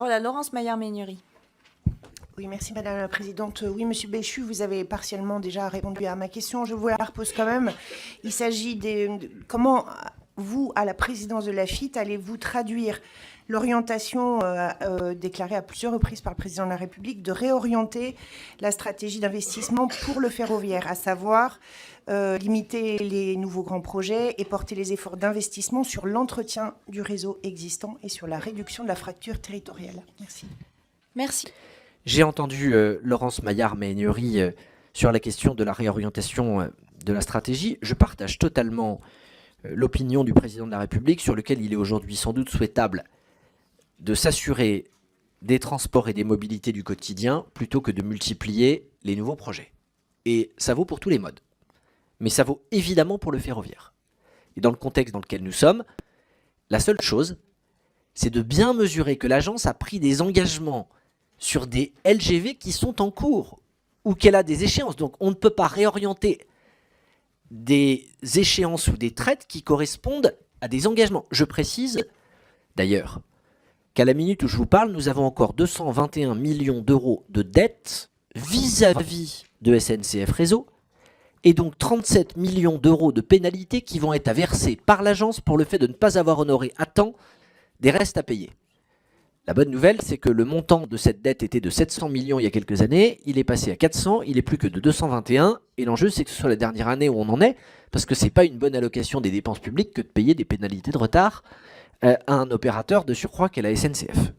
Voilà, Laurence Maillard-Ménury. Oui, merci Madame la Présidente. Oui, Monsieur Béchu, vous avez partiellement déjà répondu à ma question. Je vous la repose quand même. Il s'agit comment vous, à la présidence de l'AFIT, allez-vous traduire l'orientation déclarée à plusieurs reprises par le Président de la République de réorienter la stratégie d'investissement pour le ferroviaire, à savoir limiter les nouveaux grands projets et porter les efforts d'investissement sur l'entretien du réseau existant et sur la réduction de la fracture territoriale. Merci. Merci. J'ai entendu Laurence Maillard-Ménury sur la question de la réorientation de la stratégie. Je partage totalement l'opinion du président de la République sur lequel il est aujourd'hui sans doute souhaitable de s'assurer des transports et des mobilités du quotidien plutôt que de multiplier les nouveaux projets. Et ça vaut pour tous les modes. Mais ça vaut évidemment pour le ferroviaire. Et dans le contexte dans lequel nous sommes, la seule chose, c'est de bien mesurer que l'agence a pris des engagements sur des LGV qui sont en cours ou qu'elle a des échéances. Donc on ne peut pas réorienter des échéances ou des traites qui correspondent à des engagements. Je précise d'ailleurs qu'à la minute où je vous parle, nous avons encore 221 millions d'euros de dettes vis-à-vis de SNCF Réseau et donc 37 millions d'euros de pénalités qui vont être à verser par l'agence pour le fait de ne pas avoir honoré à temps des restes à payer. La bonne nouvelle, c'est que le montant de cette dette était de 700 millions il y a quelques années, il est passé à 400, il est plus que de 221, et l'enjeu c'est que ce soit la dernière année où on en est, parce que c'est pas une bonne allocation des dépenses publiques que de payer des pénalités de retard à un opérateur de surcroît qu'est la SNCF.